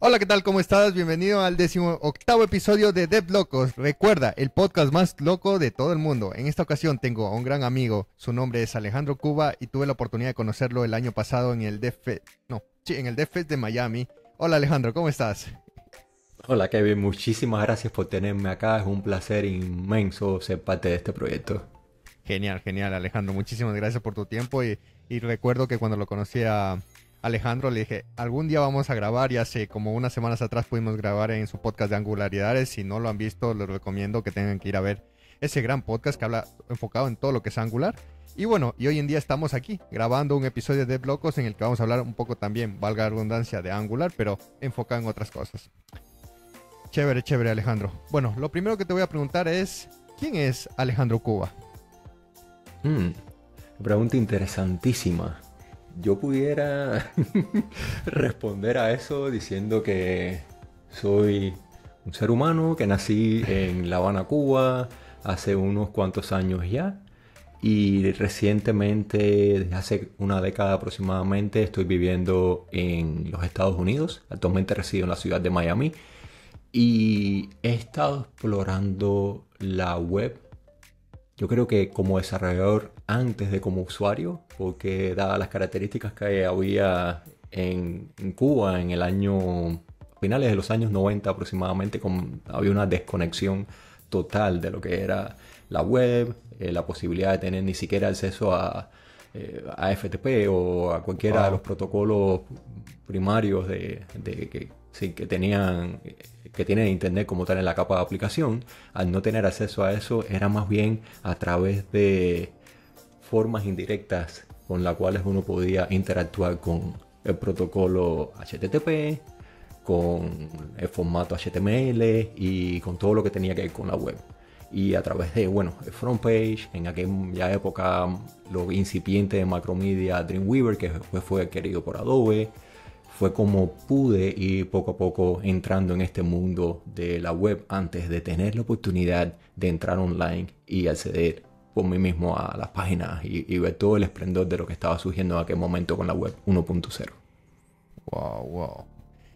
Hola, ¿qué tal? ¿Cómo estás? Bienvenido al 18º episodio de Dev Locos. Recuerda, el podcast más loco de todo el mundo. En esta ocasión tengo a un gran amigo. Su nombre es Alejandro Cuba y tuve la oportunidad de conocerlo el año pasado en el en el Dev Fest de Miami. Hola, Alejandro, ¿cómo estás? Hola Kevin, muchísimas gracias por tenerme acá. Es un placer inmenso ser parte de este proyecto. Genial, genial, Alejandro. Muchísimas gracias por tu tiempo y recuerdo que cuando lo conocí a Alejandro le dije, algún día vamos a grabar y hace como unas semanas atrás pudimos grabar en su podcast de Angularidades. Si no lo han visto, les recomiendo que tengan que ir a ver ese gran podcast que habla enfocado en todo lo que es Angular. Y bueno, y hoy en día estamos aquí grabando un episodio de Blocos en el que vamos a hablar un poco también, valga la redundancia, de Angular, pero enfocado en otras cosas. Chévere, chévere, Alejandro. Bueno, lo primero que te voy a preguntar es, ¿quién es Alejandro Cuba? Mm, Pregunta interesantísima. Yo pudiera responder a eso diciendo que soy un ser humano que nací en La Habana, Cuba, hace unos cuantos años ya. Y recientemente, desde hace una década aproximadamente, estoy viviendo en los Estados Unidos. Actualmente resido en la ciudad de Miami. Y he estado explorando la web, yo creo que como desarrollador antes de como usuario, porque dadas las características que había en Cuba en el año, finales de los años 90 aproximadamente, había una desconexión total de lo que era la web, la posibilidad de tener ni siquiera acceso a FTP o a cualquiera de los Wow. protocolos primarios sí, que tienen internet como tal en la capa de aplicación. Al no tener acceso a eso, era más bien a través de formas indirectas con las cuales uno podía interactuar con el protocolo HTTP, con el formato HTML y con todo lo que tenía que ver con la web. Y a través de, bueno, el front page, en aquella época lo incipiente de Macromedia Dreamweaver, que después fue adquirido por Adobe, fue como pude ir poco a poco entrando en este mundo de la web antes de tener la oportunidad de entrar online y acceder por mí mismo a las páginas y ver todo el esplendor de lo que estaba surgiendo en aquel momento con la web 1.0. Wow, wow.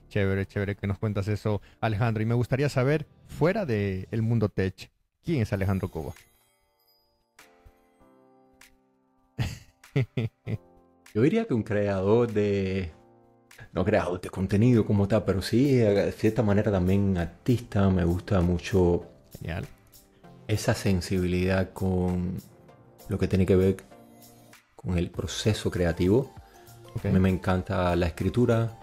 Chévere, chévere que nos cuentas eso, Alejandro. Y me gustaría saber, fuera del mundo tech, ¿quién es Alejandro Cuba? Yo diría que un creador no creador de contenido como tal, pero sí, de cierta manera también artista. Me gusta mucho Genial. esa sensibilidad con lo que tiene que ver con el proceso creativo. Ok. A mí me encanta la escritura,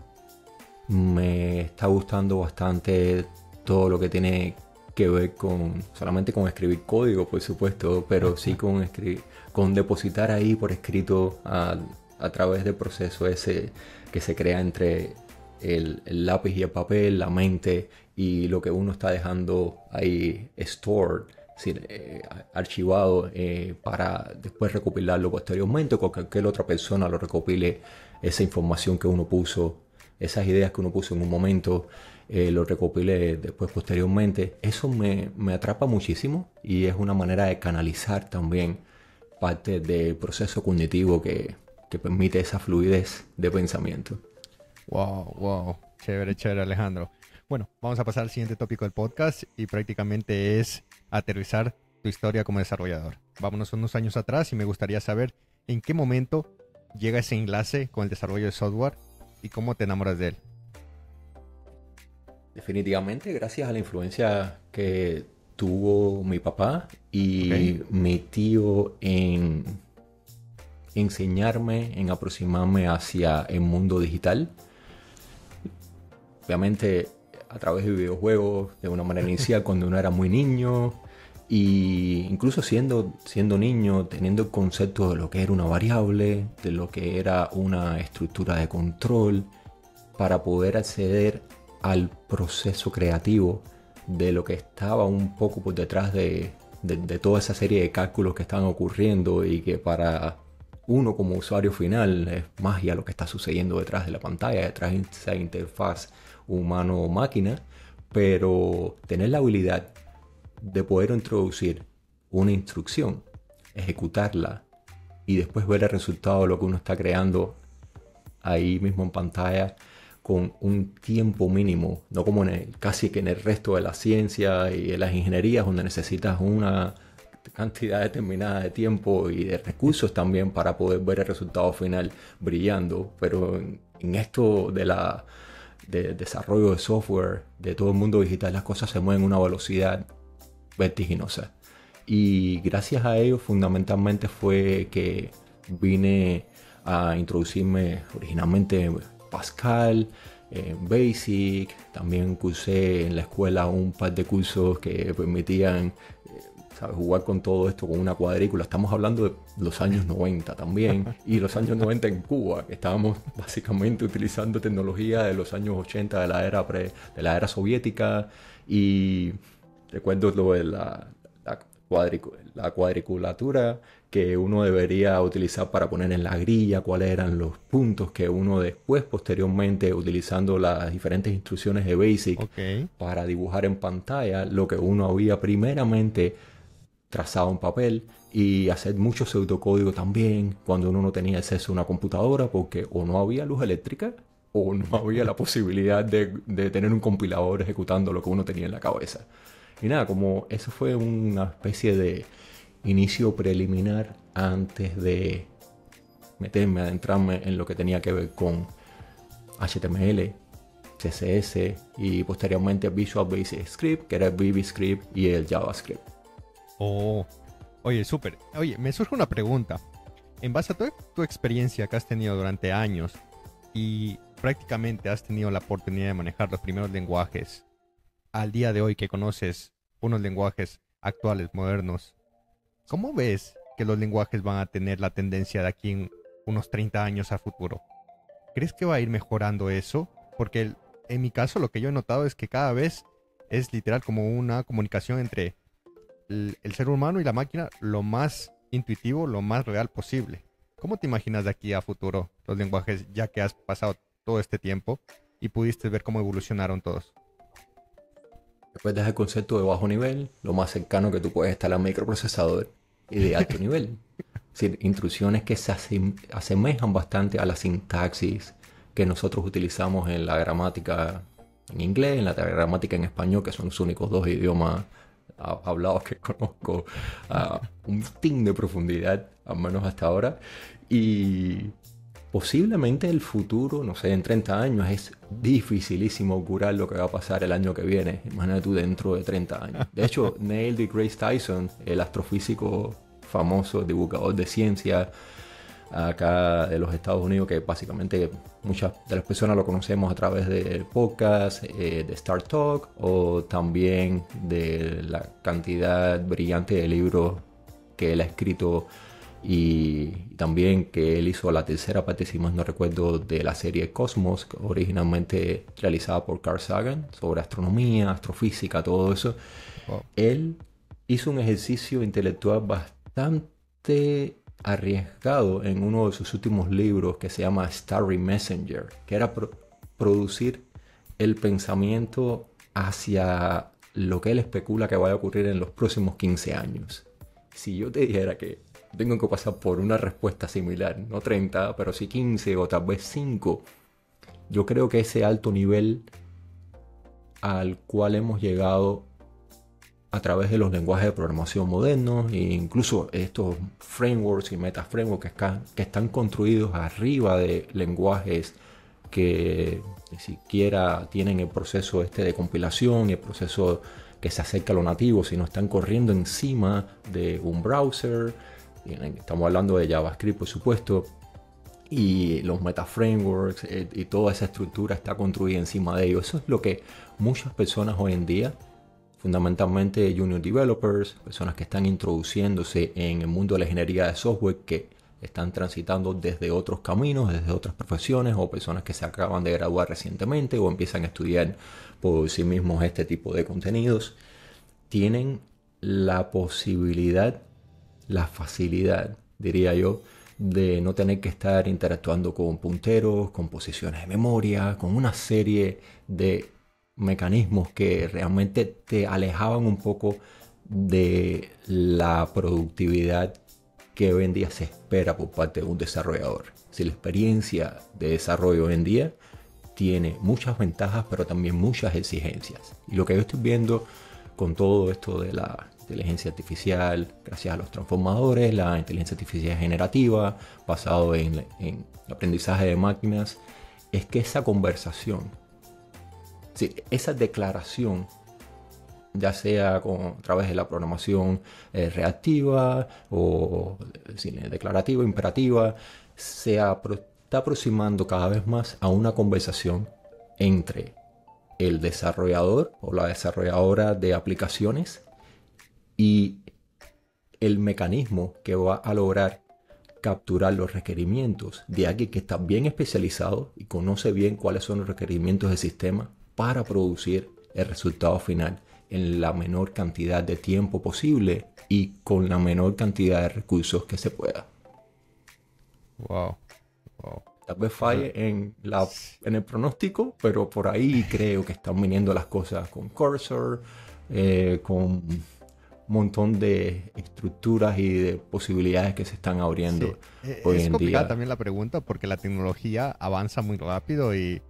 me está gustando bastante todo lo que tiene que ver con, solamente con escribir código, por supuesto, pero sí con depositar ahí por escrito a través del proceso ese que se crea entre el lápiz y el papel, la mente y lo que uno está dejando ahí stored, es decir, archivado, para después recopilarlo posteriormente o que cualquier otra persona lo recopile, esa información que uno puso, esas ideas que uno puso en un momento, lo recopile después posteriormente. Eso me atrapa muchísimo y es una manera de canalizar también parte del proceso cognitivo que permite esa fluidez de pensamiento. Wow, wow. Chévere, chévere, Alejandro. Bueno, vamos a pasar al siguiente tópico del podcast y prácticamente es aterrizar tu historia como desarrollador. Vámonos unos años atrás y me gustaría saber en qué momento llega ese enlace con el desarrollo de software y cómo te enamoras de él. Definitivamente, gracias a la influencia que tuvo mi papá Ok, y mi tío en enseñarme, en aproximarme hacia el mundo digital. Obviamente a través de videojuegos, de una manera inicial cuando uno era muy niño, y incluso siendo niño, teniendo el concepto de lo que era una variable, de lo que era una estructura de control, para poder acceder al proceso creativo de lo que estaba un poco por detrás de toda esa serie de cálculos que están ocurriendo y que para uno como usuario final es magia lo que está sucediendo detrás de la pantalla, detrás de esa interfaz humano-máquina, pero tener la habilidad de poder introducir una instrucción, ejecutarla y después ver el resultado de lo que uno está creando ahí mismo en pantalla con un tiempo mínimo, no como casi que en el resto de la ciencia y en las ingenierías, donde necesitas una cantidad determinada de tiempo y de recursos también para poder ver el resultado final brillando. Pero en esto de desarrollo de software, de todo el mundo digital, las cosas se mueven a una velocidad vertiginosa. Y gracias a ello fundamentalmente fue que vine a introducirme originalmente en Pascal, Basic. También cursé en la escuela un par de cursos que permitían jugar con todo esto con una cuadrícula. Estamos hablando de los años 90 también, y los años 90 en Cuba, que estábamos básicamente utilizando tecnología de los años 80 de la era soviética. Y recuerdo lo de la cuadriculatura que uno debería utilizar para poner en la grilla cuáles eran los puntos que uno después, posteriormente, utilizando las diferentes instrucciones de Basic para dibujar en pantalla lo que uno había primeramente trazado en papel, y hacer mucho pseudocódigo también cuando uno no tenía acceso a una computadora, porque o no había luz eléctrica o no había la posibilidad de tener un compilador ejecutando lo que uno tenía en la cabeza. Y nada, como eso fue una especie de inicio preliminar antes de adentrarme en lo que tenía que ver con HTML, CSS y posteriormente Visual Basic Script, que era el VBScript y el JavaScript. Oh, oye, súper. Oye, me surge una pregunta. En base a tu experiencia que has tenido durante años y prácticamente has tenido la oportunidad de manejar los primeros lenguajes, al día de hoy que conoces unos lenguajes actuales, modernos, ¿cómo ves que los lenguajes van a tener la tendencia de aquí en unos 30 años a futuro? ¿Crees que va a ir mejorando eso? Porque en mi caso lo que yo he notado es que cada vez es literal como una comunicación entre el ser humano y la máquina lo más intuitivo, lo más real posible. ¿Cómo te imaginas de aquí a futuro los lenguajes, ya que has pasado todo este tiempo y pudiste ver cómo evolucionaron todos? Después de ese concepto de bajo nivel, lo más cercano que tú puedes estar al microprocesador, y de alto nivel. Es decir, instrucciones que se asemejan bastante a la sintaxis que nosotros utilizamos en la gramática en inglés, en la gramática en español, que son los únicos dos idiomas hablados que conozco a un tin de profundidad, al menos hasta ahora. Y posiblemente el futuro, no sé, en 30 años es dificilísimo augurar lo que va a pasar el año que viene. Imagínate tú dentro de 30 años. De hecho, Neil deGrasse Tyson, el astrofísico famoso, divulgador de ciencia acá de los Estados Unidos, que básicamente muchas de las personas lo conocemos a través del podcast de Star Talk, o también de la cantidad brillante de libros que él ha escrito, y también que él hizo la tercera parte, si más no recuerdo, de la serie Cosmos, originalmente realizada por Carl Sagan, sobre astronomía, astrofísica, todo eso. Wow. Él hizo un ejercicio intelectual bastante arriesgado en uno de sus últimos libros, que se llama Starry Messenger, que era producir el pensamiento hacia lo que él especula que vaya a ocurrir en los próximos 15 años. Si yo te dijera que tengo que pasar por una respuesta similar, no 30, pero sí 15 o tal vez 5, yo creo que ese alto nivel al cual hemos llegado a través de los lenguajes de programación modernos, e incluso estos frameworks y metaframeworks que están construidos arriba de lenguajes que ni siquiera tienen el proceso de compilación y el proceso que se acerca a lo nativo, sino están corriendo encima de un browser. Estamos hablando de JavaScript, por supuesto, y los metaframeworks y toda esa estructura está construida encima de ellos. Eso es lo que muchas personas hoy en día, fundamentalmente junior developers, personas que están introduciéndose en el mundo de la ingeniería de software, que están transitando desde otros caminos, desde otras profesiones, o personas que se acaban de graduar recientemente o empiezan a estudiar por sí mismos este tipo de contenidos, tienen la posibilidad, la facilidad, diría yo, de no tener que estar interactuando con punteros, con posiciones de memoria, con una serie de mecanismos que realmente te alejaban un poco de la productividad que hoy en día se espera por parte de un desarrollador. Si la experiencia de desarrollo hoy en día tiene muchas ventajas, pero también muchas exigencias. Y lo que yo estoy viendo con todo esto de la inteligencia artificial, gracias a los transformadores, la inteligencia artificial generativa, basado en el aprendizaje de máquinas, es que esa conversación, sí, esa declaración, ya sea a través de la programación reactiva o declarativa, imperativa, está aproximando cada vez más a una conversación entre el desarrollador o la desarrolladora de aplicaciones y el mecanismo que va a lograr capturar los requerimientos de alguien que está bien especializado y conoce bien cuáles son los requerimientos del sistema para producir el resultado final en la menor cantidad de tiempo posible y con la menor cantidad de recursos que se pueda. Wow. Tal vez falle en el pronóstico, pero por ahí creo que están viniendo las cosas con Cursor, con un montón de estructuras y de posibilidades que se están abriendo hoy en día. Es complicada también la pregunta porque la tecnología avanza muy rápido y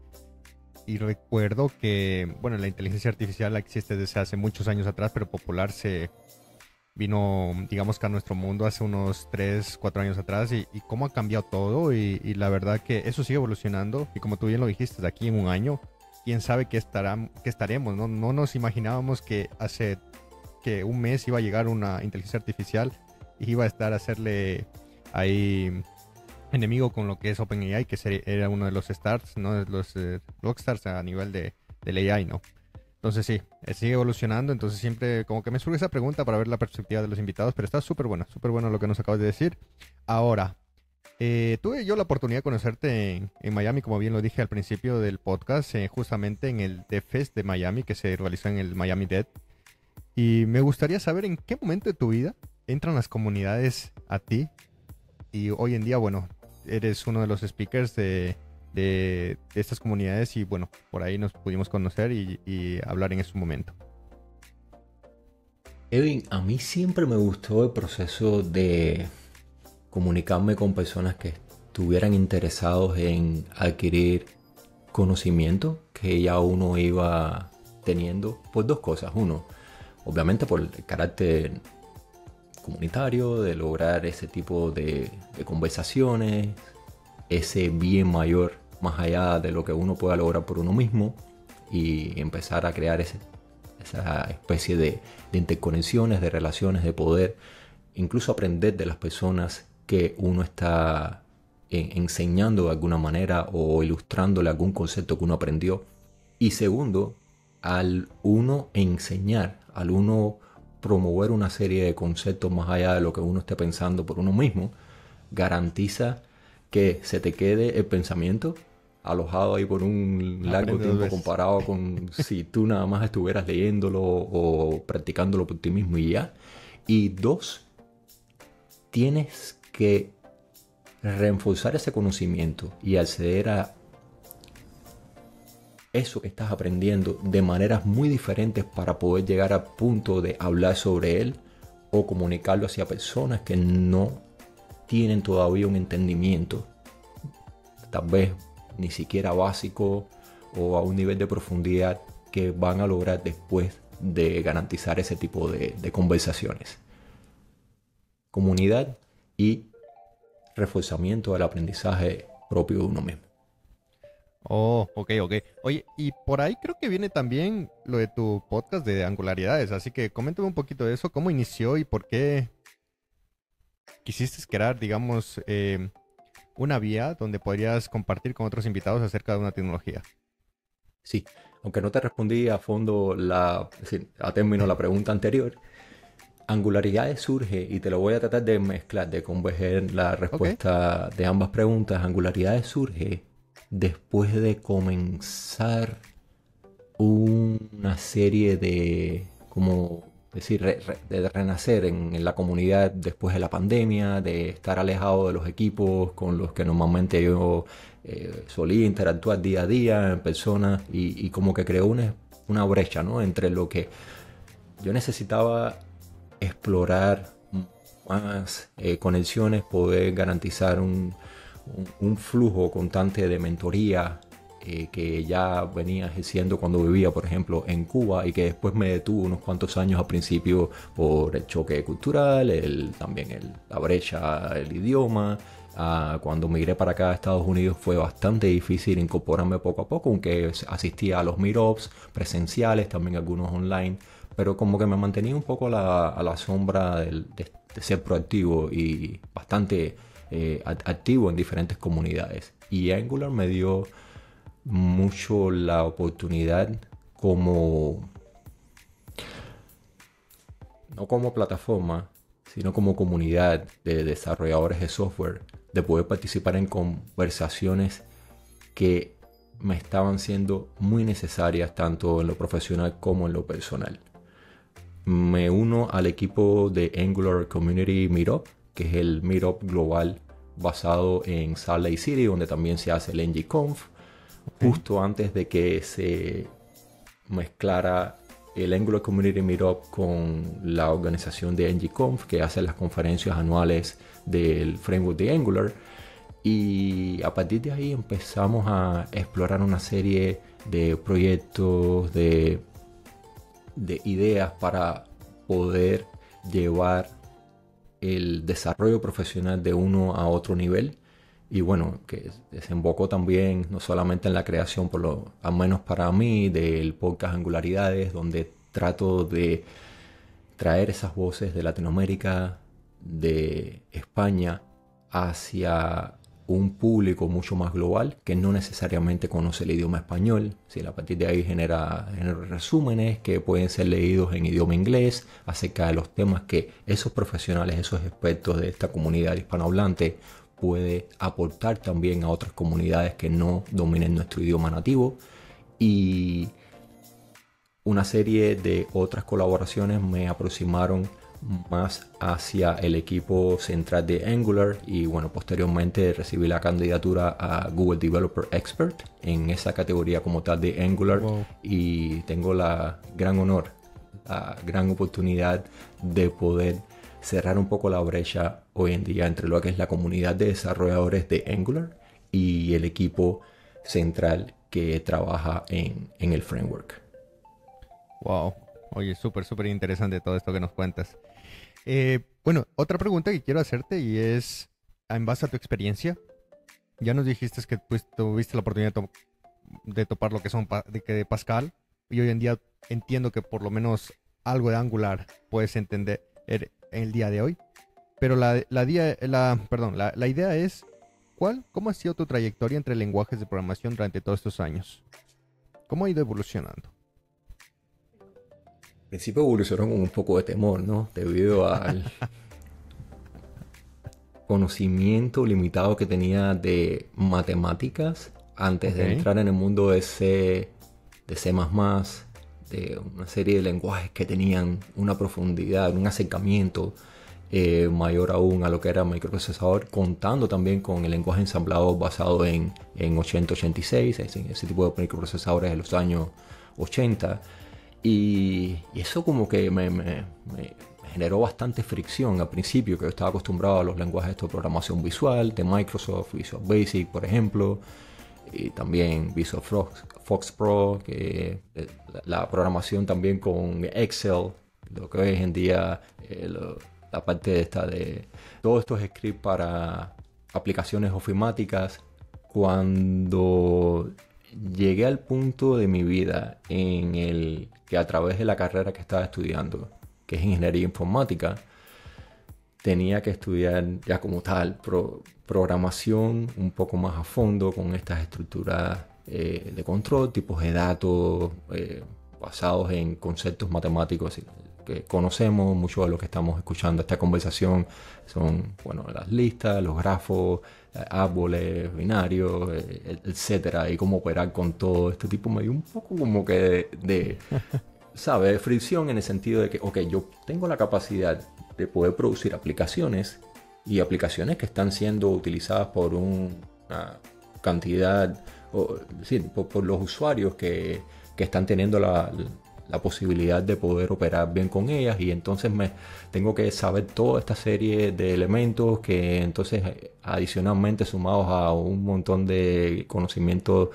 recuerdo que, bueno, la inteligencia artificial existe desde hace muchos años atrás, pero popular se vino, digamos que a nuestro mundo hace unos 3, 4 años atrás y cómo ha cambiado todo y la verdad que eso sigue evolucionando y como tú bien lo dijiste, de aquí en un año, quién sabe qué estaremos, ¿no? No nos imaginábamos que hace un mes iba a llegar una inteligencia artificial y iba a estar a hacerle ahí enemigo con lo que es OpenAI, que era uno de los stars, ¿no? De los rockstars a nivel del AI, ¿no? Entonces sí, sigue evolucionando, entonces siempre como que me surge esa pregunta para ver la perspectiva de los invitados, pero está súper bueno lo que nos acabas de decir. Ahora, tuve yo la oportunidad de conocerte en Miami, como bien lo dije al principio del podcast, justamente en el DevFest de Miami, que se realizó en el Miami Dev. Y me gustaría saber en qué momento de tu vida entran las comunidades a ti. Y hoy en día, bueno, eres uno de los speakers de estas comunidades y bueno, por ahí nos pudimos conocer y hablar en ese momento. Edwin, a mí siempre me gustó el proceso de comunicarme con personas que estuvieran interesados en adquirir conocimiento que ya uno iba teniendo por dos cosas. Uno, obviamente por el carácter comunitario, de lograr ese tipo de conversaciones, ese bien mayor más allá de lo que uno pueda lograr por uno mismo y empezar a crear esa especie de interconexiones, de relaciones, de poder, incluso aprender de las personas que uno está enseñando de alguna manera o ilustrándole algún concepto que uno aprendió. Y segundo, al uno enseñar, al uno promover una serie de conceptos más allá de lo que uno esté pensando por uno mismo, garantiza que se te quede el pensamiento alojado ahí por un largo tiempo comparado con si tú nada más estuvieras leyéndolo o practicándolo por ti mismo y ya. Y dos, tienes que reforzar ese conocimiento y acceder a eso que estás aprendiendo de maneras muy diferentes para poder llegar al punto de hablar sobre él o comunicarlo hacia personas que no tienen todavía un entendimiento, tal vez ni siquiera básico o a un nivel de profundidad que van a lograr después de garantizar ese tipo de conversaciones. Comunidad y reforzamiento del aprendizaje propio de uno mismo. Oh, ok. Oye, y por ahí creo que viene también lo de tu podcast de angularidades, así que coméntame un poquito de eso, cómo inició y por qué quisiste crear, digamos, una vía donde podrías compartir con otros invitados acerca de una tecnología. Sí, aunque no te respondí a fondo a término la pregunta anterior, Angularidades surge, y te lo voy a tratar de mezclar, de converger la respuesta de ambas preguntas. Angularidades surge después de comenzar una serie de, como decir, de renacer en la comunidad después de la pandemia, de estar alejado de los equipos con los que normalmente yo solía interactuar día a día en persona y como que creó una brecha, ¿no? Entre lo que yo necesitaba explorar más conexiones, poder garantizar un flujo constante de mentoría que ya venía ejerciendo cuando vivía, por ejemplo, en Cuba, y que después me detuvo unos cuantos años al principio por el choque cultural, también la brecha, el idioma. Cuando migré para acá a Estados Unidos fue bastante difícil incorporarme poco a poco, aunque asistía a los meetups presenciales, también algunos online, pero como que me mantenía un poco a la sombra de ser proactivo y bastante activo en diferentes comunidades. Y Angular me dio mucho la oportunidad no como plataforma, sino como comunidad de desarrolladores de software, de poder participar en conversaciones que me estaban siendo muy necesarias tanto en lo profesional como en lo personal. Me uno al equipo de Angular Community Meetup, que es el meetup global basado en Salt Lake City, donde también se hace el NGConf, justo antes de que se mezclara el Angular Community Meetup con la organización de NGConf, que hace las conferencias anuales del framework de Angular. Y a partir de ahí empezamos a explorar una serie de proyectos, de ideas para poder llevar el desarrollo profesional de uno a otro nivel. Y bueno, que desembocó también no solamente en la creación, al menos para mí, del podcast Angularidades, donde trato de traer esas voces de Latinoamérica, de España, hacia un público mucho más global que no necesariamente conoce el idioma español. Si a partir de ahí genera resúmenes que pueden ser leídos en idioma inglés acerca de los temas que esos profesionales, esos expertos de esta comunidad hispanohablante puede aportar también a otras comunidades que no dominen nuestro idioma nativo. Y una serie de otras colaboraciones me aproximaron más hacia el equipo central de Angular, y bueno, posteriormente recibí la candidatura a Google Developer Expert en esa categoría como tal de Angular. Wow. Y tengo la gran honor, la gran oportunidad de poder cerrar un poco la brecha hoy en día entre lo que es la comunidad de desarrolladores de Angular y el equipo central que trabaja en el framework. Wow, oye, súper interesante todo esto que nos cuentas. Bueno, otra pregunta que quiero hacerte, y es, en base a tu experiencia, ya nos dijiste que pues, tuviste la oportunidad de topar lo que son de Pascal, y hoy en día entiendo que por lo menos algo de Angular puedes entender en el día de hoy, pero la idea es, ¿cómo ha sido tu trayectoria entre lenguajes de programación durante todos estos años? ¿Cómo ha ido evolucionando? Al principio evolucionó con un poco de temor, ¿no? Debido al conocimiento limitado que tenía de matemáticas antes de entrar en el mundo de C++, de una serie de lenguajes que tenían una profundidad, un acercamiento mayor aún a lo que era microprocesador, contando también con el lenguaje ensamblado basado en 8086, ese tipo de microprocesadores de los años 80. Y eso como que me generó bastante fricción al principio, que yo estaba acostumbrado a los lenguajes de programación visual de Microsoft, Visual Basic, por ejemplo, y también Visual Fox Pro, que la programación también con Excel, lo que hoy en día la parte de todos estos scripts para aplicaciones ofimáticas. Cuando llegué al punto de mi vida en el que a través de la carrera que estaba estudiando, que es ingeniería informática, tenía que estudiar ya como tal programación un poco más a fondo con estas estructuras de control, tipos de datos basados en conceptos matemáticos que conocemos. Mucho de lo que estamos escuchando esta conversación son, bueno, las listas, los grafos, árboles, binarios, etcétera, y cómo operar con todo este tipo. Me dio un poco como que de ¿sabes? Fricción en el sentido de que, ok, yo tengo la capacidad de poder producir aplicaciones, y aplicaciones que están siendo utilizadas por una cantidad, por los usuarios que están teniendo la posibilidad de poder operar bien con ellas, y entonces tengo que saber toda esta serie de elementos que entonces adicionalmente sumados a un montón de conocimientos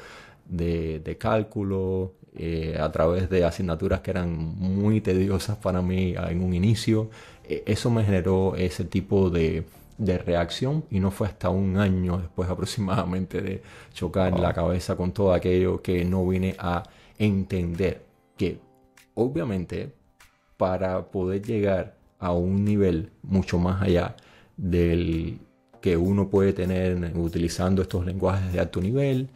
de cálculo, a través de asignaturas que eran muy tediosas para mí en un inicio. Eso me generó ese tipo de reacción, y no fue hasta un año después aproximadamente de chocar la Wow. cabeza con todo aquello que no vine a entender que obviamente para poder llegar a un nivel mucho más allá del que uno puede tener utilizando estos lenguajes de alto nivel,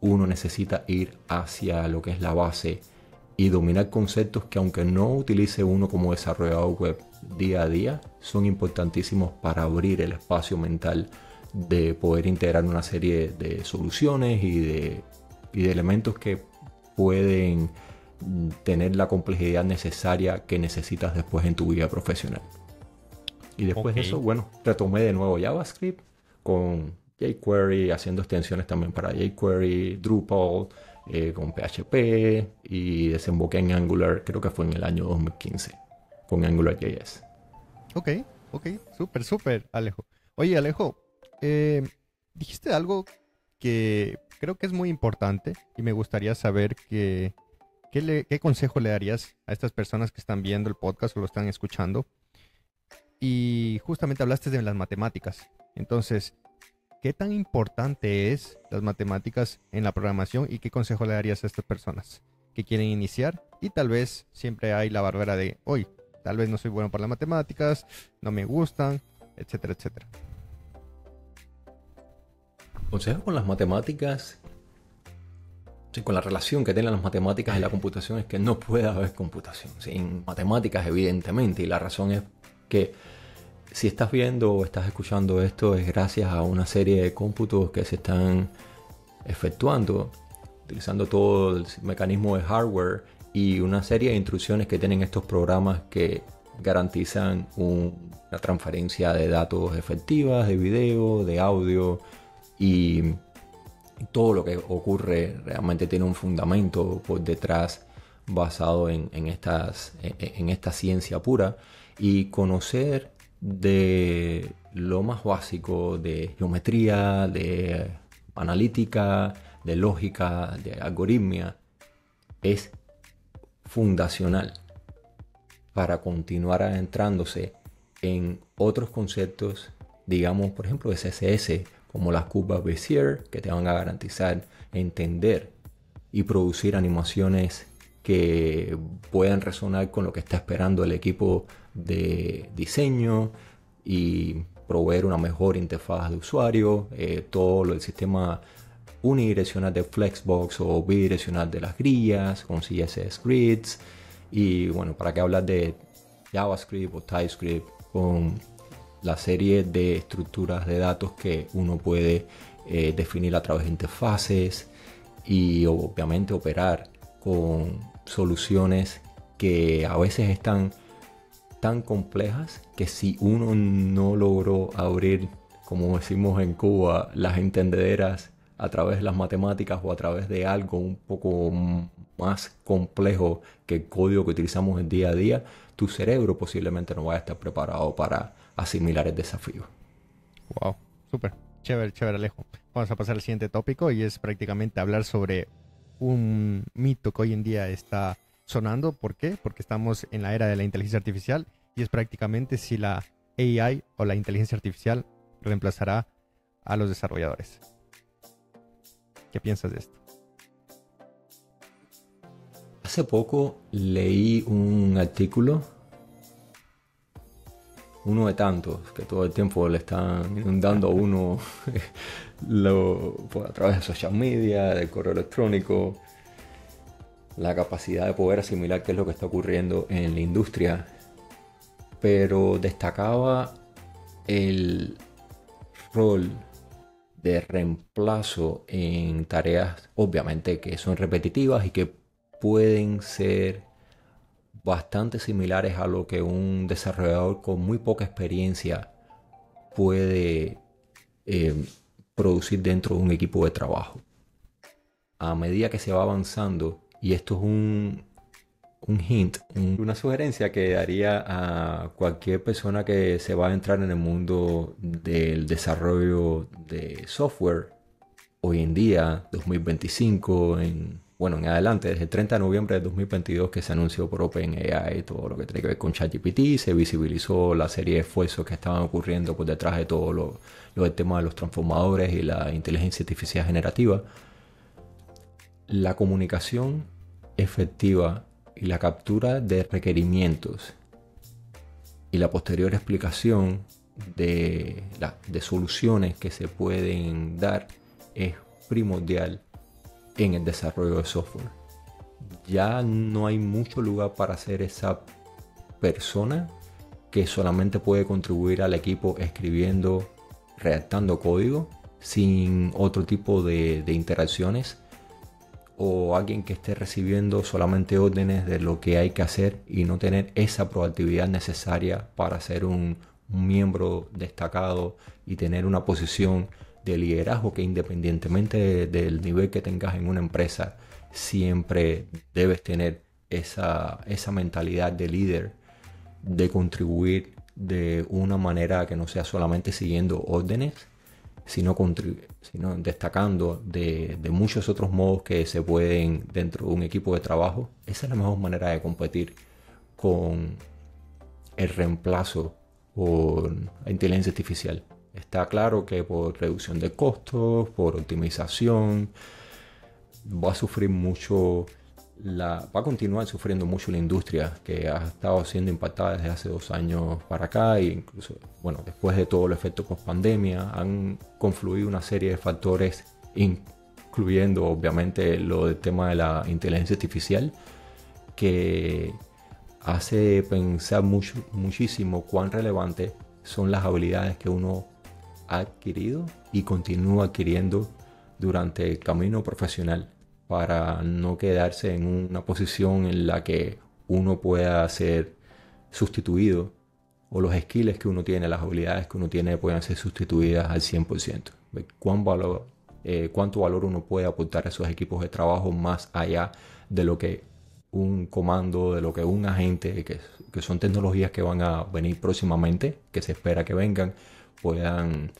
uno necesita ir hacia lo que es la base y dominar conceptos que, aunque no utilice uno como desarrollador web día a día, son importantísimos para abrir el espacio mental de poder integrar una serie de soluciones y de elementos que pueden tener la complejidad necesaria que necesitas después en tu vida profesional. Y después Ok. de eso, bueno, retomé de nuevo JavaScript con jQuery, haciendo extensiones también para jQuery, Drupal, con PHP, y desemboqué en Angular, creo que fue en el año 2015, con AngularJS. Ok, ok, súper, súper, Alejo. Oye, Alejo, eh, dijiste algo que creo que es muy importante y me gustaría saber qué consejo le darías a estas personas que están viendo el podcast o lo están escuchando. Y justamente hablaste de las matemáticas. Entonces, ¿qué tan importante es las matemáticas en la programación y qué consejo le darías a estas personas que quieren iniciar? Y tal vez siempre hay la barrera de, hoy, tal vez no soy bueno para las matemáticas, no me gustan, etcétera, etcétera. Consejo con las matemáticas, sí, con la relación que tienen las matemáticas y la computación, es que no puede haber computación sin matemáticas, evidentemente. Y la razón es que si estás viendo o estás escuchando esto, es gracias a una serie de cómputos que se están efectuando utilizando todo el mecanismo de hardware y una serie de instrucciones que tienen estos programas que garantizan una transferencia de datos efectivas, de video, de audio, y todo lo que ocurre realmente tiene un fundamento por detrás basado en esta ciencia pura. Y conocer de lo más básico de geometría, de analítica, de lógica, de algoritmia, es fundacional para continuar adentrándose en otros conceptos, digamos, por ejemplo, de CSS, como las curvas Bézier, que te van a garantizar entender y producir animaciones que puedan resonar con lo que está esperando el equipo de diseño y proveer una mejor interfaz de usuario, todo el sistema unidireccional de Flexbox o bidireccional de las grillas con CSS grids. Y bueno, para qué hablar de JavaScript o TypeScript con la serie de estructuras de datos que uno puede definir a través de interfaces, y obviamente operar con soluciones que a veces están tan complejas que si uno no logró abrir, como decimos en Cuba, las entendederas a través de las matemáticas o a través de algo un poco más complejo que el código que utilizamos el día a día, tu cerebro posiblemente no vaya a estar preparado para asimilar el desafío. Wow, súper, chévere, chévere, Alejo. Vamos a pasar al siguiente tópico y es prácticamente hablar sobre un mito que hoy en día está sonando. ¿Por qué? Porque estamos en la era de la inteligencia artificial y es prácticamente si la AI o la inteligencia artificial reemplazará a los desarrolladores. ¿Qué piensas de esto? Hace poco leí un artículo, uno de tantos que todo el tiempo le están inundando a uno a través de social media, del correo electrónico, la capacidad de poder asimilar qué es lo que está ocurriendo en la industria, pero destacaba el rol de reemplazo en tareas obviamente que son repetitivas y que pueden ser bastante similares a lo que un desarrollador con muy poca experiencia puede eh, producir dentro de un equipo de trabajo. A medida que se va avanzando, y esto es un hint, una sugerencia que daría a cualquier persona que se va a entrar en el mundo del desarrollo de software, hoy en día, 2025, en adelante, desde el 30 de noviembre de 2022 que se anunció por OpenAI todo lo que tiene que ver con ChatGPT, se visibilizó la serie de esfuerzos que estaban ocurriendo por detrás de todo lo del tema de los transformadores y la inteligencia artificial generativa. La comunicación efectiva y la captura de requerimientos y la posterior explicación de soluciones que se pueden dar es primordial en el desarrollo de software. Ya no hay mucho lugar para ser esa persona que solamente puede contribuir al equipo escribiendo, redactando código sin otro tipo de interacciones, o alguien que esté recibiendo solamente órdenes de lo que hay que hacer y no tener esa proactividad necesaria para ser un miembro destacado y tener una posición de liderazgo que, independientemente del nivel que tengas en una empresa, siempre debes tener esa mentalidad de líder, de contribuir de una manera que no sea solamente siguiendo órdenes, sino destacando de muchos otros modos que se pueden dentro de un equipo de trabajo. Esa es la mejor manera de competir con el reemplazo por la inteligencia artificial. Está claro que por reducción de costos, por optimización, va a sufrir mucho va a continuar sufriendo mucho la industria, que ha estado siendo impactada desde hace 2 años para acá, e incluso, después de todo el efecto post pandemia, han confluido una serie de factores, incluyendo obviamente lo del tema de la inteligencia artificial, que hace pensar muchísimo cuán relevantes son las habilidades que uno ha adquirido y continúa adquiriendo durante el camino profesional, para no quedarse en una posición en la que uno pueda ser sustituido, o los skills que uno tiene, las habilidades que uno tiene puedan ser sustituidas al 100%. Cuánto valor uno puede aportar a esos equipos de trabajo más allá de lo que un comando, de lo que un agente, que son tecnologías que van a venir próximamente, que se espera que vengan, puedan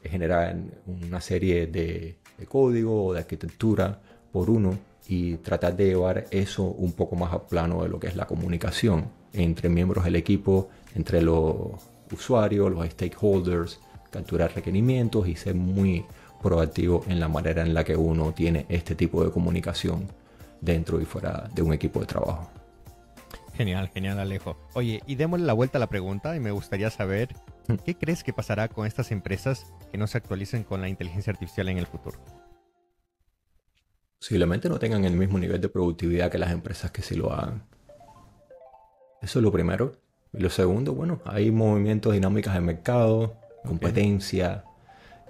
generar una serie de código o de arquitectura por uno, y tratar de llevar eso un poco más al plano de lo que es la comunicación entre miembros del equipo, entre los usuarios, los stakeholders, capturar requerimientos y ser muy proactivo en la manera en la que uno tiene este tipo de comunicación dentro y fuera de un equipo de trabajo. Genial, genial, Alejo. Oye, y démosle la vuelta a la pregunta, y me gustaría saber, ¿qué crees que pasará con estas empresas que no se actualicen con la inteligencia artificial en el futuro? Posiblemente no tengan el mismo nivel de productividad que las empresas que sí lo hagan. Eso es lo primero. Y lo segundo, hay movimientos, dinámicas de mercado, competencia,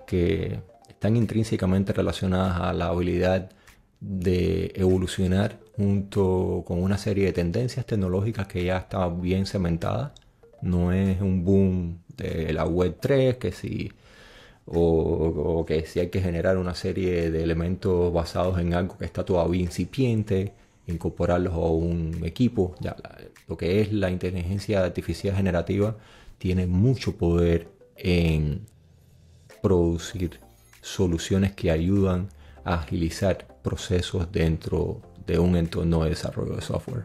que están intrínsecamente relacionadas a la habilidad de evolucionar junto con una serie de tendencias tecnológicas que ya están bien cementadas. No es un boom de la web 3 que sí, o que si hay que generar una serie de elementos basados en algo que está todavía incipiente, incorporarlos a un equipo. Lo que es la inteligencia artificial generativa tiene mucho poder en producir soluciones que ayudan a agilizar procesos dentro de un entorno de desarrollo de software.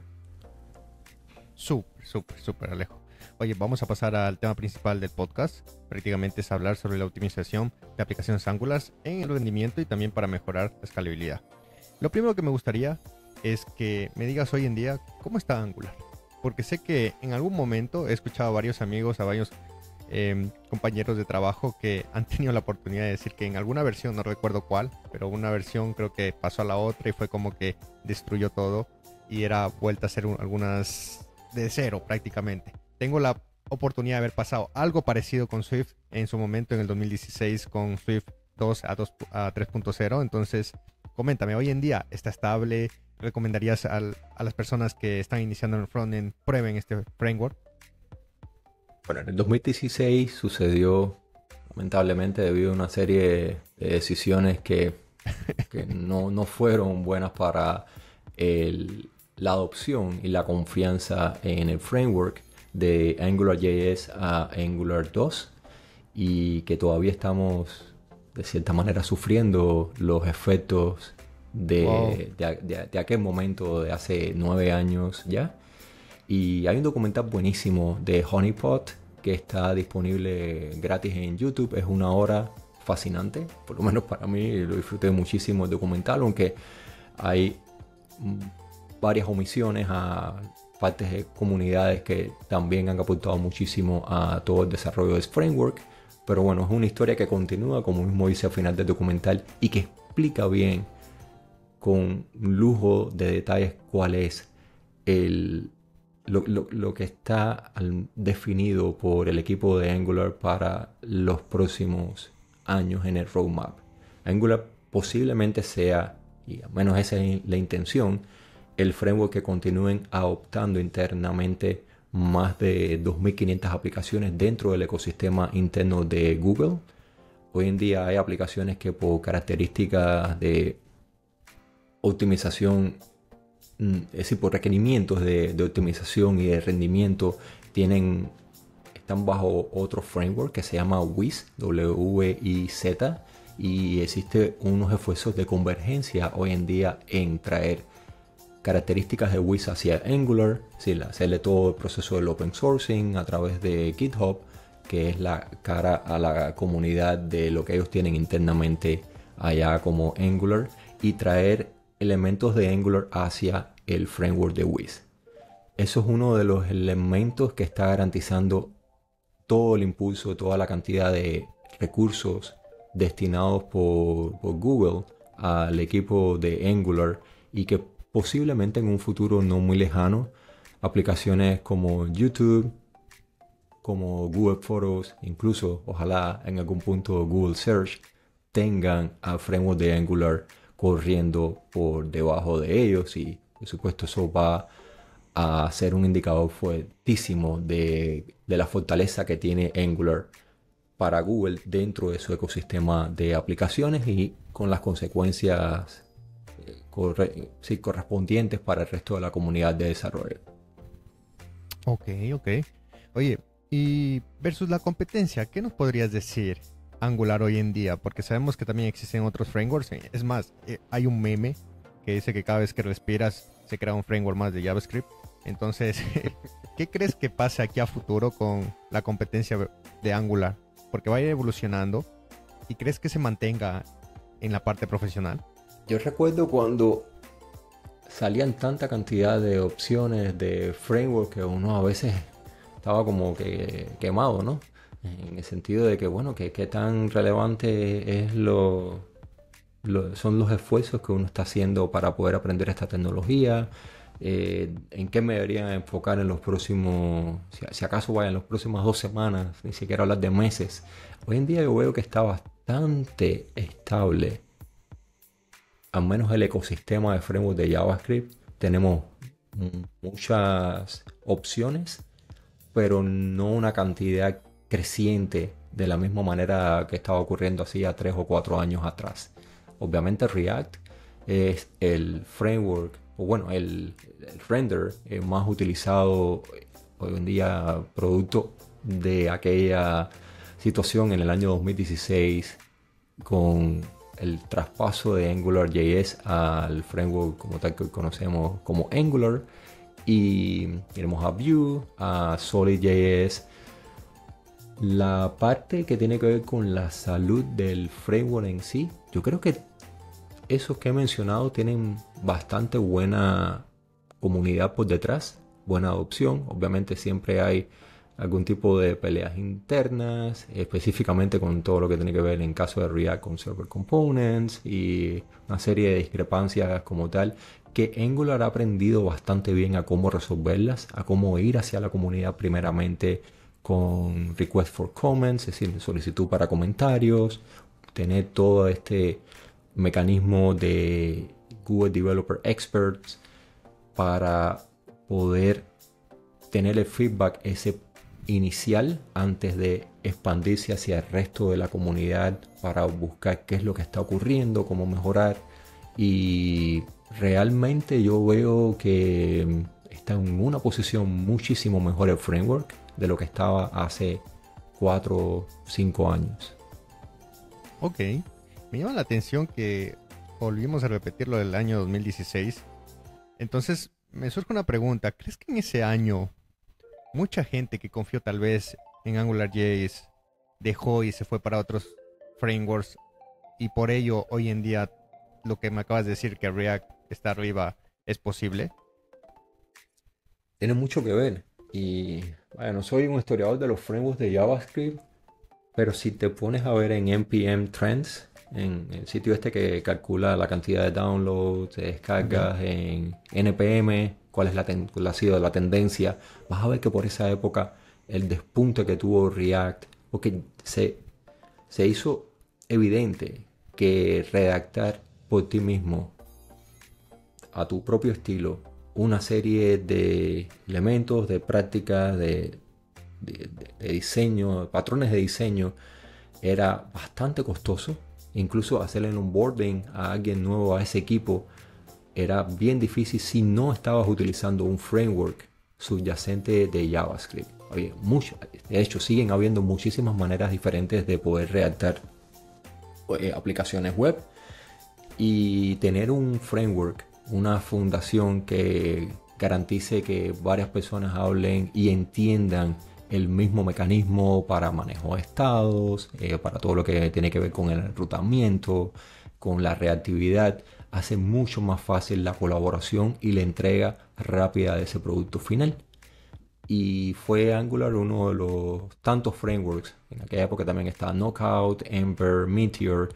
Súper, Alejo. Oye, vamos a pasar al tema principal del podcast. Prácticamente es hablar sobre la optimización de aplicaciones Angular en el rendimiento y también para mejorar la escalabilidad. Lo primero que me gustaría es que me digas hoy en día cómo está Angular. Porque sé que en algún momento he escuchado a varios amigos, a varios compañeros de trabajo que han tenido la oportunidad de decir que en alguna versión, no recuerdo cuál, pero una versión creo que pasó a la otra y fue como que destruyó todo y era vuelta a hacer algunas de cero prácticamente. Tengo la oportunidad de haber pasado algo parecido con Swift en su momento en el 2016 con Swift 2 a 3.0. Entonces, coméntame, hoy en día está estable. ¿Recomendarías a las personas que están iniciando en el frontend prueben este framework? En el 2016 sucedió, lamentablemente, debido a una serie de decisiones que no fueron buenas para la adopción y la confianza en el framework de AngularJS a Angular 2, y que todavía estamos de cierta manera sufriendo los efectos Wow. de aquel momento de hace 9 años ya. Y hay un documental buenísimo de Honeypot que está disponible gratis en YouTube. Es 1 hora fascinante, por lo menos para mí lo disfruté muchísimo el documental, aunque hay varias omisiones a partes de comunidades que también han aportado muchísimo a todo el desarrollo de framework. Pero bueno, es una historia que continúa, como mismo dice al final del documental, y que explica bien, con lujo de detalles, cuál es lo que está definido por el equipo de Angular para los próximos años en el roadmap. Angular posiblemente sea, y al menos esa es la intención, el framework que continúen adoptando internamente más de 2.500 aplicaciones dentro del ecosistema interno de Google. Hoy en día hay aplicaciones que por características de optimización, es decir, por requerimientos de optimización y de rendimiento, están bajo otro framework que se llama Wiz, W-I-Z, y existe unos esfuerzos de convergencia hoy en día en traer características de Wiz hacia Angular, hacerle todo el proceso del open sourcing a través de GitHub, que es la cara a la comunidad de lo que ellos tienen internamente allá como Angular, y traer elementos de Angular hacia el framework de Wiz. Eso es uno de los elementos que está garantizando todo el impulso, toda la cantidad de recursos destinados por Google al equipo de Angular, y que posiblemente en un futuro no muy lejano, aplicaciones como YouTube, como Google Photos, incluso ojalá en algún punto Google Search, tengan al framework de Angular corriendo por debajo de ellos. Y por supuesto eso va a ser un indicador fuertísimo de la fortaleza que tiene Angular para Google dentro de su ecosistema de aplicaciones, y con las consecuencias correspondientes para el resto de la comunidad de desarrollo. Ok, ok. Oye, y versus la competencia, ¿qué nos podrías decir Angular hoy en día? Porque sabemos que también existen otros frameworks. Es más, hay un meme que dice que cada vez que respiras se crea un framework más de JavaScript. Entonces, ¿qué crees que pase aquí a futuro con la competencia de Angular? Porque va a ir evolucionando. ¿Y crees que se mantenga en la parte profesional? Yo recuerdo cuando salían tanta cantidad de opciones de framework que uno a veces estaba como que quemado, ¿no? En el sentido de que, bueno, que qué tan relevante es son los esfuerzos que uno está haciendo para poder aprender esta tecnología, en qué me debería enfocar en los próximos, si acaso vaya en las próximas 2 semanas, ni siquiera hablar de meses. Hoy en día yo veo que está bastante estable, al menos el ecosistema de framework de JavaScript. Tenemos muchas opciones, pero no una cantidad creciente de la misma manera que estaba ocurriendo hacía 3 o 4 años atrás. Obviamente React es el framework, o bueno, el render más utilizado hoy en día, producto de aquella situación en el año 2016 con el traspaso de AngularJS al framework como tal que hoy conocemos como Angular. Y tenemos a Vue, a Solid.js. La parte que tiene que ver con la salud del framework en sí, yo creo que esos que he mencionado tienen bastante buena comunidad por detrás, buena adopción. Obviamente siempre hay algún tipo de peleas internas, específicamente con todo lo que tiene que ver en caso de React con Server Components y una serie de discrepancias como tal, que Angular ha aprendido bastante bien a cómo resolverlas, a cómo ir hacia la comunidad primeramente con Request for Comments, es decir, solicitud para comentarios, tener todo este mecanismo de Google Developer Experts para poder tener el feedback ese inicial antes de expandirse hacia el resto de la comunidad para buscar qué es lo que está ocurriendo, cómo mejorar. Y realmente yo veo que está en una posición muchísimo mejor el framework de lo que estaba hace 4 o 5 años. Ok. Me llama la atención que volvimos a repetir lo del año 2016. Entonces, me surge una pregunta. ¿Crees que en ese año mucha gente que confió tal vez en AngularJS dejó y se fue para otros frameworks y por ello hoy en día lo que me acabas de decir que React está arriba es posible? Tiene mucho que ver. Y bueno, no soy un historiador de los frameworks de JavaScript, pero si te pones a ver en NPM Trends, en el sitio este que calcula la cantidad de downloads, de Ok. descargas, en NPM, cuál ha sido la tendencia, vas a ver que por esa época el despunte que tuvo React, porque se hizo evidente que redactar por ti mismo a tu propio estilo una serie de elementos, de prácticas, de diseño, de patrones de diseño, era bastante costoso. Incluso hacerle un onboarding a alguien nuevo a ese equipo era bien difícil si no estabas utilizando un framework subyacente de JavaScript. De hecho, siguen habiendo muchísimas maneras diferentes de poder redactar aplicaciones web, y tener un framework, una fundación que garantice que varias personas hablen y entiendan el mismo mecanismo para manejo de estados, para todo lo que tiene que ver con el enrutamiento, con la reactividad, hace mucho más fácil la colaboración y la entrega rápida de ese producto final. Y fue Angular uno de los tantos frameworks, en aquella época también estaba Knockout, Ember, Meteor,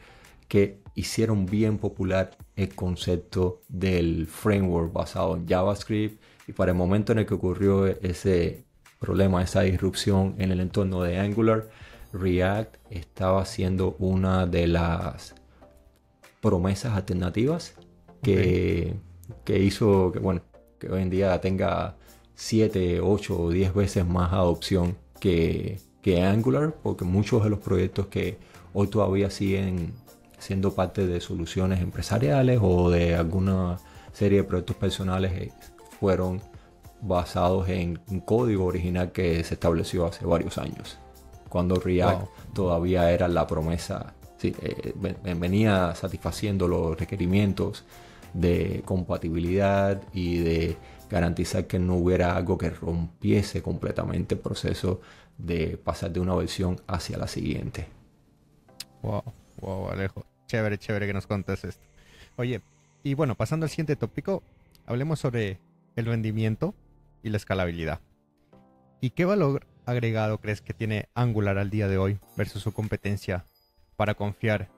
que hicieron bien popular el concepto del framework basado en JavaScript. Y para el momento en el que ocurrió ese problema, esa disrupción en el entorno de Angular, React estaba siendo una de las promesas alternativas Ok. que, que hizo que, bueno, que hoy en día tenga 7, 8 o 10 veces más adopción que Angular, porque muchos de los proyectos que hoy todavía siguen siendo parte de soluciones empresariales o de alguna serie de proyectos personales fueron basados en un código original que se estableció hace varios años, cuando React Wow. todavía era la promesa, sí, venía satisfaciendo los requerimientos de compatibilidad y de garantizar que no hubiera algo que rompiese completamente el proceso de pasar de una versión hacia la siguiente. Wow. Wow, Alejo. Chévere, chévere que nos contes esto. Oye, y bueno, pasando al siguiente tópico, hablemos sobre el rendimiento y la escalabilidad. ¿Y qué valor agregado crees que tiene Angular al día de hoy versus su competencia para confiar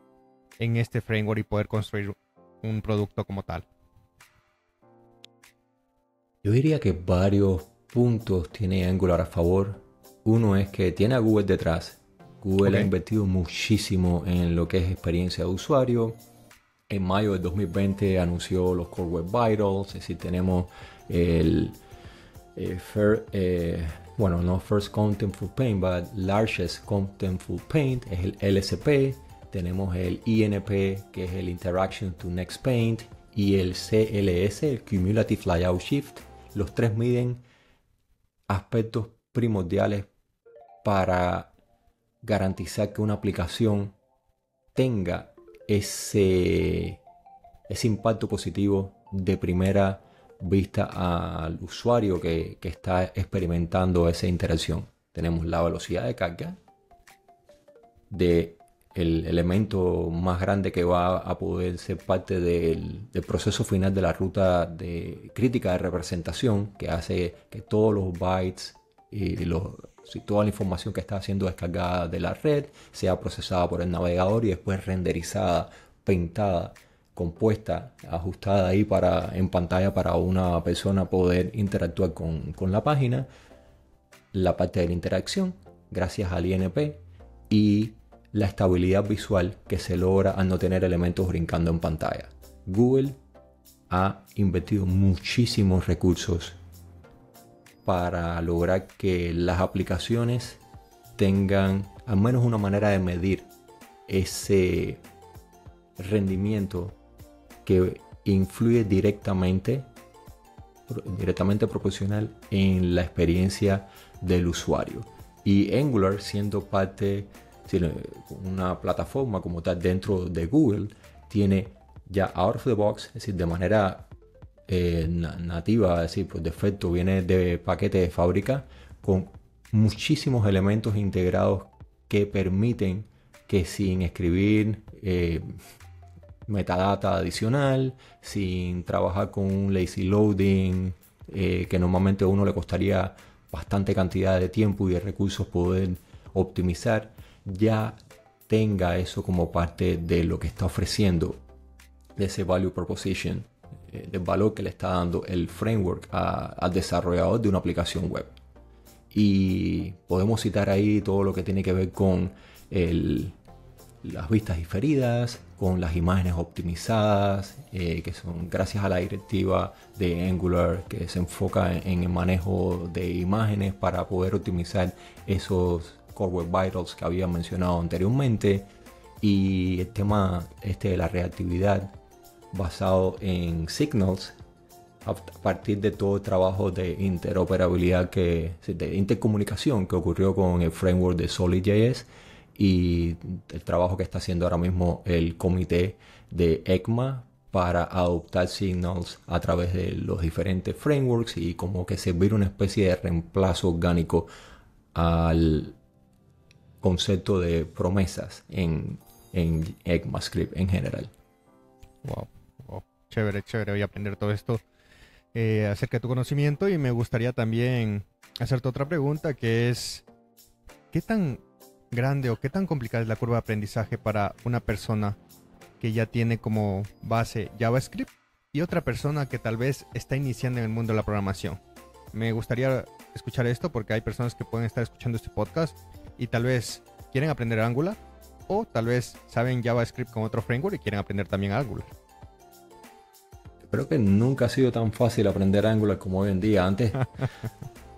en este framework y poder construir un producto como tal? Yo diría que varios puntos tiene Angular a favor. Uno es que tiene a Google detrás. Google ha Ok. invertido muchísimo en lo que es experiencia de usuario. En mayo del 2020 anunció los Core Web Vitals, es decir, tenemos el bueno, no First Contentful Paint, but Largest Contentful Paint, es el LSP. Tenemos el INP, que es el Interaction to Next Paint, y el CLS, el Cumulative Layout Shift. Los tres miden aspectos primordiales para garantizar que una aplicación tenga ese impacto positivo de primera vista al usuario que está experimentando esa interacción. Tenemos la velocidad de carga de el elemento más grande que va a poder ser parte del proceso final de la ruta de crítica de representación, que hace que todos los bytes y toda la información que está siendo descargada de la red sea procesada por el navegador y después renderizada, pintada, compuesta, ajustada ahí en pantalla para una persona poder interactuar con la página. La parte de la interacción, gracias al INP, y la estabilidad visual que se logra al no tener elementos brincando en pantalla. Google ha invertido muchísimos recursos para lograr que las aplicaciones tengan al menos una manera de medir ese rendimiento que influye directamente proporcional en la experiencia del usuario. Y Angular, siendo parte Si una plataforma como tal dentro de Google tiene ya out of the box, es decir, de manera nativa, es decir, por defecto viene de paquete de fábrica con muchísimos elementos integrados que permiten que sin escribir metadata adicional, sin trabajar con un lazy loading, que normalmente a uno le costaría bastante cantidad de tiempo y de recursos poder optimizar, ya tenga eso como parte de lo que está ofreciendo, de ese value proposition, del valor que le está dando el framework al desarrollador de una aplicación web. Y podemos citar ahí todo lo que tiene que ver con las vistas diferidas, con las imágenes optimizadas, que son gracias a la directiva de Angular, que se enfoca en el manejo de imágenes para poder optimizar esos Core Web Vitals que había mencionado anteriormente, y el tema de la reactividad basado en Signals a partir de todo el trabajo de interoperabilidad, de intercomunicación que ocurrió con el framework de Solid.js, y el trabajo que está haciendo ahora mismo el comité de ECMA para adoptar Signals a través de los diferentes frameworks y como que servir una especie de reemplazo orgánico al concepto de promesas en ECMAScript en general. Wow, wow. Chévere, chévere. Voy a aprender todo esto acerca de tu conocimiento, y me gustaría también hacerte otra pregunta, que es: ¿qué tan grande o qué tan complicada es la curva de aprendizaje para una persona que ya tiene como base JavaScript y otra persona que tal vez está iniciando en el mundo de la programación? Me gustaría escuchar esto porque hay personas que pueden estar escuchando este podcast y tal vez quieren aprender Angular, o tal vez saben JavaScript con otro framework y quieren aprender también Angular. Creo que nunca ha sido tan fácil aprender Angular como hoy en día. Antes,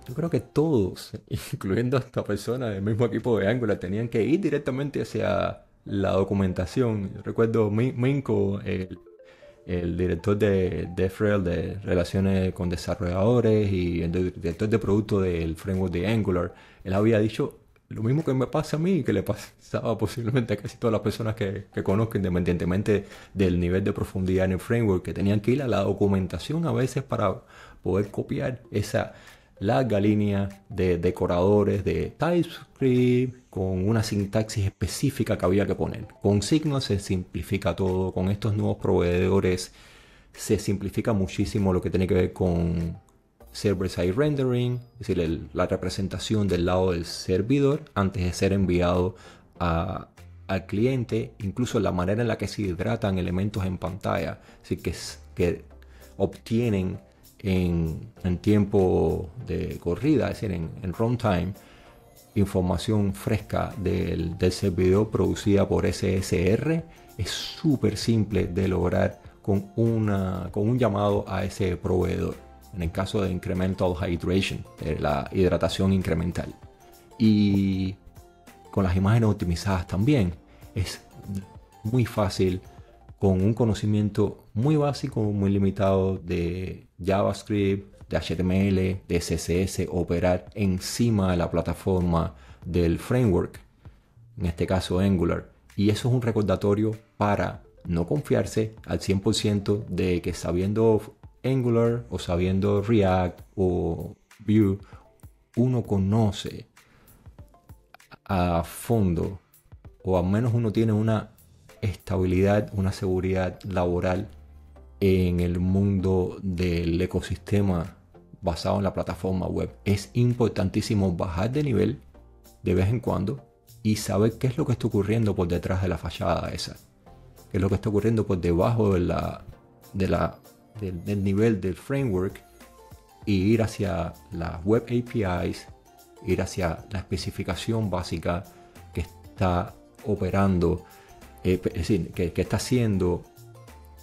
yo creo que todos, incluyendo a esta persona del mismo equipo de Angular, tenían que ir directamente hacia la documentación. Yo recuerdo Minko, el director de DevRel, de Relaciones con Desarrolladores, y el director de producto del framework de Angular, él había dicho lo mismo que me pasa a mí, que le pasaba posiblemente a casi todas las personas que conozco, independientemente del nivel de profundidad en el framework, que tenían que ir a la documentación a veces para poder copiar esa larga línea de decoradores de TypeScript con una sintaxis específica que había que poner. Con Signal se simplifica todo, con estos nuevos proveedores se simplifica muchísimo lo que tiene que ver con server-side rendering, es decir, la representación del lado del servidor antes de ser enviado al cliente, incluso la manera en la que se hidratan elementos en pantalla, es decir, que obtienen en tiempo de corrida, es decir, en runtime, información fresca del servidor producida por SSR. Es súper simple de lograr con un llamado a ese proveedor. En el caso de Incremental Hydration, la hidratación incremental. Y con las imágenes optimizadas también es muy fácil, con un conocimiento muy básico, muy limitado de JavaScript, de HTML, de CSS, operar encima de la plataforma del framework, en este caso Angular. Y eso es un recordatorio para no confiarse al 100% de que sabiendo Angular o sabiendo React o Vue, uno conoce a fondo, o al menos uno tiene una estabilidad, una seguridad laboral en el mundo del ecosistema basado en la plataforma web. Es importantísimo bajar de nivel de vez en cuando y saber qué es lo que está ocurriendo por detrás de la fachada esa, qué es lo que está ocurriendo por debajo del nivel del framework, y ir hacia las web APIs, ir hacia la especificación básica que está operando, es decir, que está siendo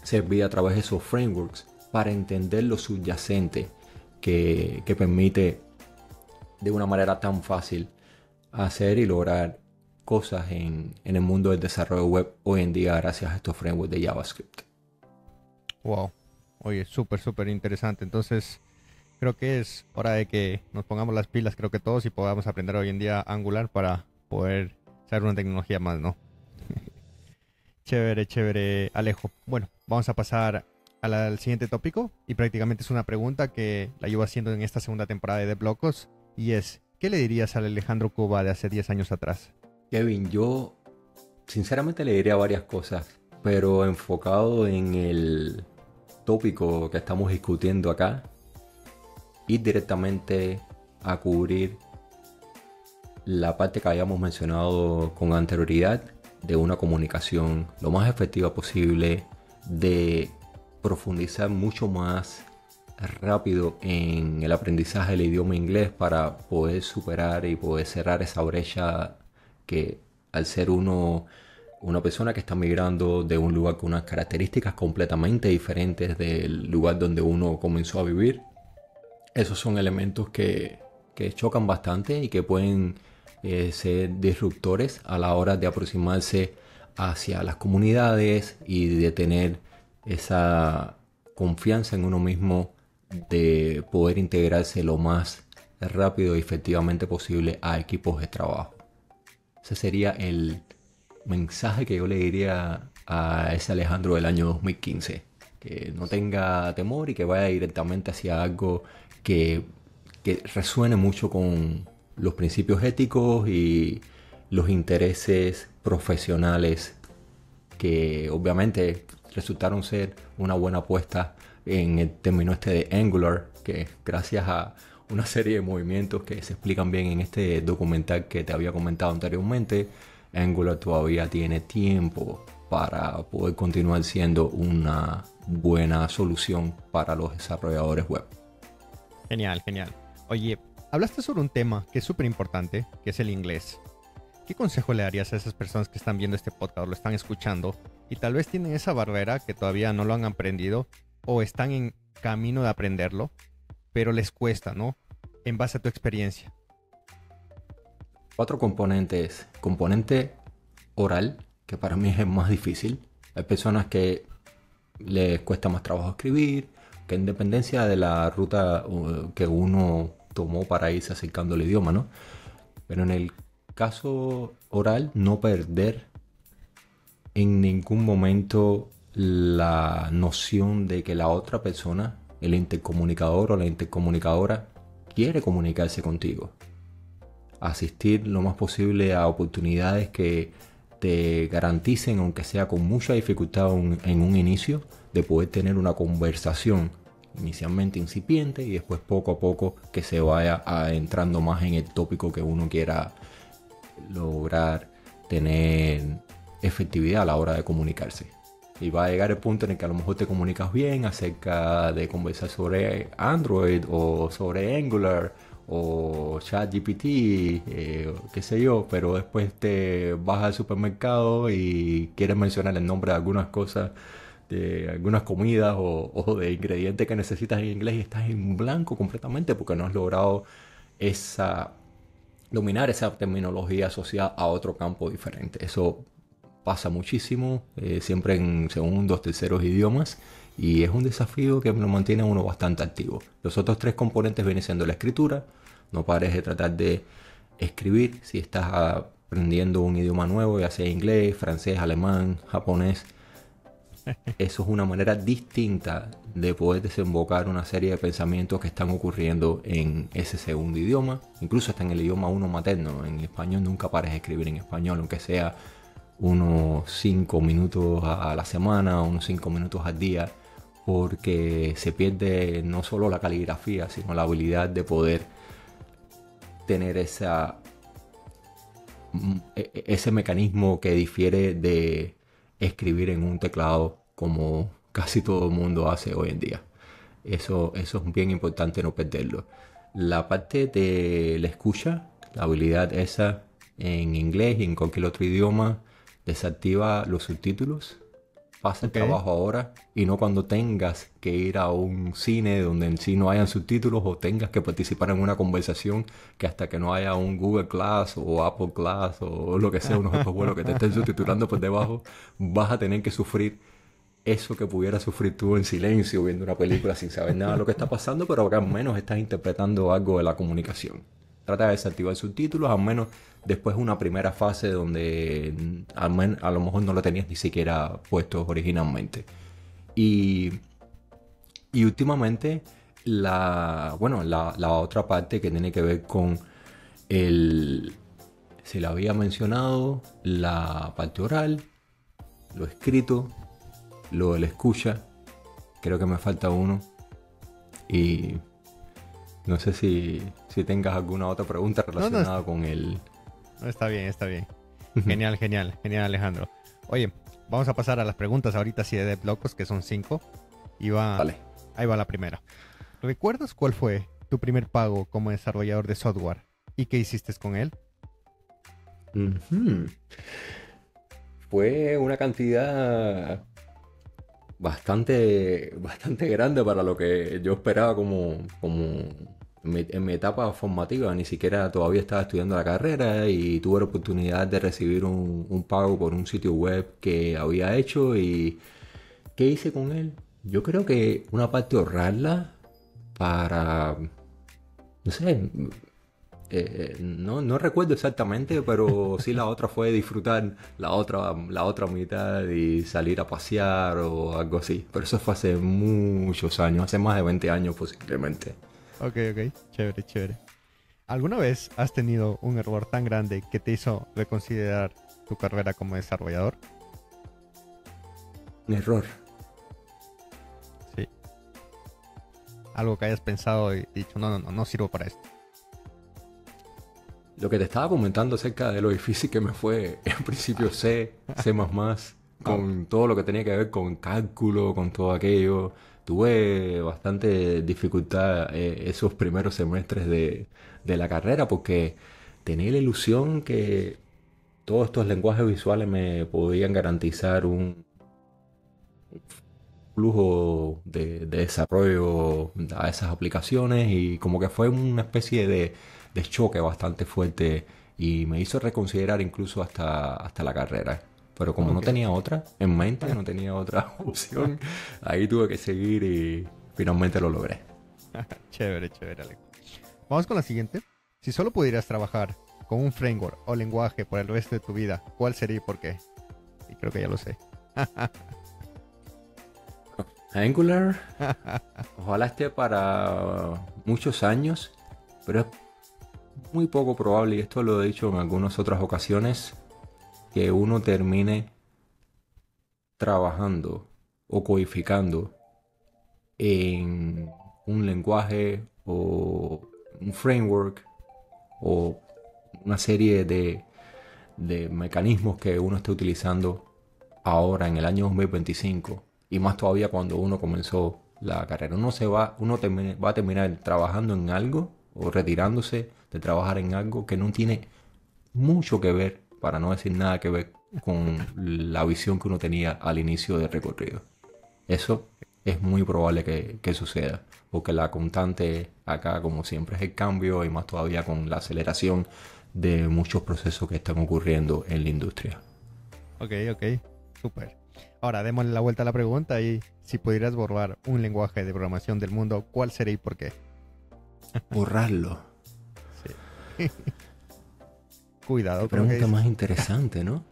servida a través de esos frameworks, para entender lo subyacente que permite de una manera tan fácil hacer y lograr cosas en el mundo del desarrollo web hoy en día gracias a estos frameworks de JavaScript. Wow. Oye, súper, súper interesante. Entonces, creo que es hora de que nos pongamos las pilas, creo que todos, y podamos aprender hoy en día Angular para poder ser una tecnología más, ¿no? Chévere, chévere, Alejo. Bueno, vamos a pasar al siguiente tópico y prácticamente es una pregunta que la llevo haciendo en esta segunda temporada de Blocos y es, ¿qué le dirías al Alejandro Cuba de hace 10 años atrás? Kevin, yo sinceramente le diría varias cosas, pero enfocado en el tópico que estamos discutiendo acá, ir directamente a cubrir la parte que habíamos mencionado con anterioridad de una comunicación lo más efectiva posible, de profundizar mucho más rápido en el aprendizaje del idioma inglés para poder superar y poder cerrar esa brecha que al ser una persona que está migrando de un lugar con unas características completamente diferentes del lugar donde uno comenzó a vivir, esos son elementos que chocan bastante y que pueden ser disruptores a la hora de aproximarse hacia las comunidades y de tener esa confianza en uno mismo de poder integrarse lo más rápido y efectivamente posible a equipos de trabajo. Ese sería el mensaje que yo le diría a ese Alejandro del año 2015. Que no tenga temor y que vaya directamente hacia algo que resuene mucho con los principios éticos y los intereses profesionales que obviamente resultaron ser una buena apuesta en el término este de Angular, que gracias a una serie de movimientos que se explican bien en este documental que te había comentado anteriormente, Angular todavía tiene tiempo para poder continuar siendo una buena solución para los desarrolladores web. Genial, genial. Oye, hablaste sobre un tema que es súper importante, que es el inglés. ¿Qué consejo le darías a esas personas que están viendo este podcast o lo están escuchando y tal vez tienen esa barrera que todavía no lo han aprendido o están en camino de aprenderlo, pero les cuesta, ¿no? En base a tu experiencia. Otro componente es componente oral, que para mí es el más difícil. Hay personas que les cuesta más trabajo escribir, que en dependencia de la ruta que uno tomó para irse acercando al idioma, ¿no? Pero en el caso oral, no perder en ningún momento la noción de que la otra persona, el intercomunicador o la intercomunicadora, quiere comunicarse contigo. Asistir lo más posible a oportunidades que te garanticen, aunque sea con mucha dificultad en un inicio, de poder tener una conversación inicialmente incipiente y después poco a poco que se vaya adentrando más en el tópico que uno quiera lograr tener efectividad a la hora de comunicarse. Y va a llegar el punto en el que a lo mejor te comunicas bien acerca de conversar sobre Android o sobre Angular o ChatGPT, qué sé yo, pero después te vas al supermercado y quieres mencionar el nombre de algunas cosas, de algunas comidas o de ingredientes que necesitas en inglés y estás en blanco completamente porque no has logrado dominar esa terminología asociada a otro campo diferente. Eso pasa muchísimo, siempre en segundos, terceros idiomas, y es un desafío que lo mantiene a uno bastante activo. Los otros tres componentes vienen siendo la escritura. No pares de tratar de escribir si estás aprendiendo un idioma nuevo, ya sea inglés, francés, alemán, japonés. Eso es una manera distinta de poder desembocar una serie de pensamientos que están ocurriendo en ese segundo idioma, incluso hasta en el idioma uno materno. En español nunca pares de escribir en español, aunque sea unos 5 minutos a la semana, unos 5 minutos al día, porque se pierde no solo la caligrafía, sino la habilidad de poder tener ese mecanismo que difiere de escribir en un teclado como casi todo el mundo hace hoy en día. Eso es bien importante no perderlo. La parte de la escucha, la habilidad esa en inglés y en cualquier otro idioma, desactiva los subtítulos. Pasa el trabajo ahora y no cuando tengas que ir a un cine donde en sí no hayan subtítulos o tengas que participar en una conversación que hasta que no haya un Google Class o Apple Class o lo que sea, unos otros vuelos que te estén subtitulando por debajo, vas a tener que sufrir eso que pudieras sufrir tú en silencio viendo una película sin saber nada de lo que está pasando, pero acá al menos estás interpretando algo de la comunicación. trata de desactivar subtítulos, al menos después de una primera fase donde a lo mejor no lo tenías ni siquiera puesto originalmente. Y últimamente la otra parte que tiene que ver con se le había mencionado, la parte oral, lo escrito, lo de la escucha. Creo que me falta uno. Y no sé si tengas alguna otra pregunta relacionada con el... No, está bien, está bien. Genial, genial, genial, Alejandro. Oye, vamos a pasar a las preguntas ahorita sí de Devlocos, que son 5. Vale. Ahí va la primera. ¿Recuerdas cuál fue tu primer pago como desarrollador de software y qué hiciste con él? Fue una cantidad bastante grande para lo que yo esperaba como en mi etapa formativa. Ni siquiera todavía estaba estudiando la carrera y tuve la oportunidad de recibir un pago por un sitio web que había hecho. ¿Y qué hice con él? Yo creo que una parte ahorrarla para, no sé, no recuerdo exactamente, pero sí la otra fue disfrutar la otra mitad y salir a pasear o algo así. Pero eso fue hace muchos años, hace más de 20 años posiblemente. Ok, chévere, chévere. ¿Alguna vez has tenido un error tan grande que te hizo reconsiderar tu carrera como desarrollador? Un error. Sí. Algo que hayas pensado y dicho, no sirvo para esto. Lo que te estaba comentando acerca de lo difícil que me fue en principio C++, con todo lo que tenía que ver con cálculo, con todo aquello. Tuve bastante dificultad esos primeros semestres de la carrera porque tenía la ilusión que todos estos lenguajes visuales me podían garantizar un flujo de desarrollo a esas aplicaciones y como que fue una especie de choque bastante fuerte y me hizo reconsiderar incluso hasta la carrera. Pero como no tenía otra en mente, no tenía otra opción, ahí tuve que seguir y finalmente lo logré. Chévere, Alex. Vamos con la siguiente. Si solo pudieras trabajar con un framework o lenguaje por el resto de tu vida, ¿cuál sería y por qué? Y creo que ya lo sé. Angular, ojalá esté para muchos años, pero es muy poco probable, y esto lo he dicho en algunas otras ocasiones, que uno termine trabajando o codificando en un lenguaje o un framework o una serie de mecanismos que uno está utilizando ahora en el año 2025 y más todavía cuando uno comenzó la carrera. Va a terminar trabajando en algo o retirándose de trabajar en algo que no tiene mucho que ver, para no decir nada que ver, con la visión que uno tenía al inicio del recorrido. Eso es muy probable que suceda, porque la constante acá, como siempre, es el cambio y más todavía con la aceleración de muchos procesos que están ocurriendo en la industria. Ok, súper. Ahora, démosle la vuelta a la pregunta y si pudieras borrar un lenguaje de programación del mundo, ¿cuál sería y por qué? Borrarlo. Sí. Cuidado. Qué pregunta más interesante, ¿no?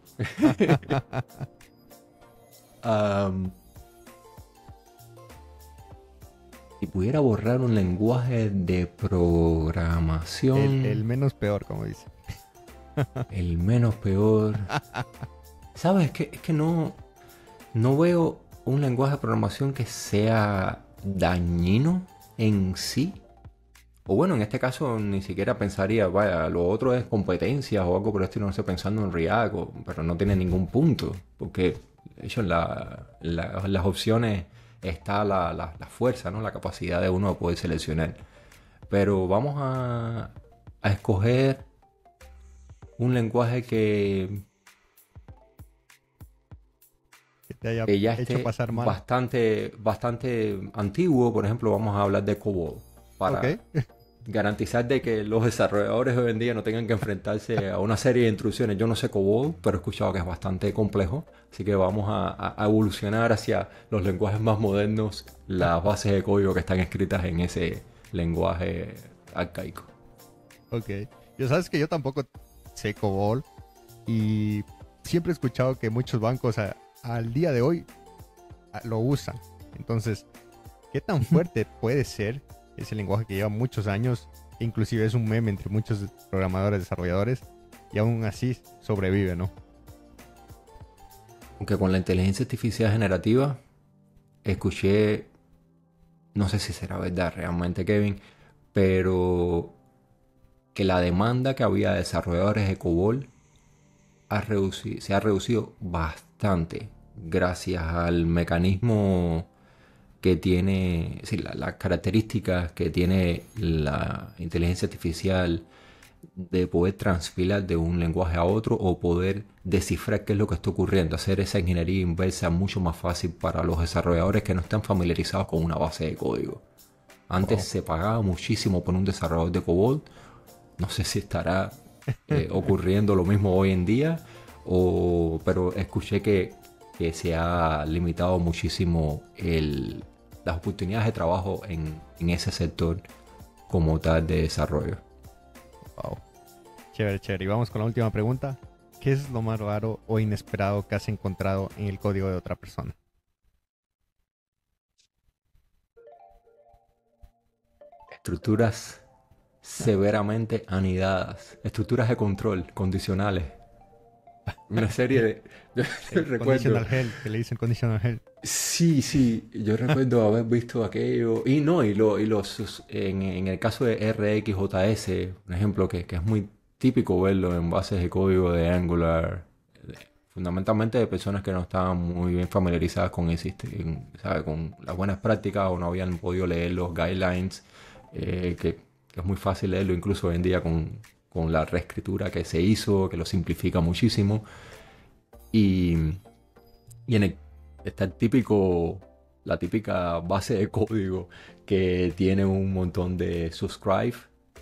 Si pudiera borrar un lenguaje de programación... El menos peor, como dice. El menos peor. ¿Sabes? Es que no veo un lenguaje de programación que sea dañino en sí. O bueno, en este caso ni siquiera pensaría, vaya, lo otro es competencias o algo por el estilo, no estoy pensando en React, pero no tiene ningún punto. Porque de hecho en las opciones está la fuerza, ¿no? La capacidad de uno de poder seleccionar. Pero vamos a escoger un lenguaje que te ya haya esté hecho pasar mal. bastante antiguo. Por ejemplo, vamos a hablar de COBOL para garantizar de que los desarrolladores hoy en día no tengan que enfrentarse a una serie de instrucciones. Yo no sé COBOL, pero he escuchado que es bastante complejo, así que vamos a evolucionar hacia los lenguajes más modernos, las bases de código que están escritas en ese lenguaje arcaico. Ok. Yo sabes que yo tampoco sé COBOL y siempre he escuchado que muchos bancos al día de hoy lo usan. Entonces, ¿qué tan fuerte puede ser ese lenguaje que lleva muchos años? Inclusive es un meme entre muchos programadores, desarrolladores, y aún así sobrevive, ¿no? Aunque con la inteligencia artificial generativa, escuché, no sé si será verdad realmente, Kevin, pero que la demanda que había de desarrolladores de COBOL se ha reducido bastante gracias al mecanismo que tiene, sí, las características que tiene la inteligencia artificial de poder transfilar de un lenguaje a otro o poder descifrar qué es lo que está ocurriendo, hacer esa ingeniería inversa mucho más fácil para los desarrolladores que no están familiarizados con una base de código. Antes Wow. se pagaba muchísimo por un desarrollador de COBOL. No sé si estará ocurriendo lo mismo hoy en día, pero escuché que se ha limitado muchísimo las oportunidades de trabajo en ese sector como tal de desarrollo. Wow. Chévere, chévere. Y vamos con la última pregunta. ¿Qué es lo más raro o inesperado que has encontrado en el código de otra persona? Estructuras severamente anidadas, estructuras de control condicionales. Una serie de... Yo El recuerdo... conditional hell, que le dicen conditional hell. Sí, sí, yo recuerdo haber visto aquello. Y no, en el caso de RxJS, por ejemplo, que es muy típico verlo en bases de código de Angular, fundamentalmente de personas que no estaban muy bien familiarizadas con ¿sabe? Con las buenas prácticas o no habían podido leer los guidelines, que es muy fácil leerlo incluso hoy en día con la reescritura que se hizo, que lo simplifica muchísimo. Y, y está la típica base de código que tiene un montón de subscribe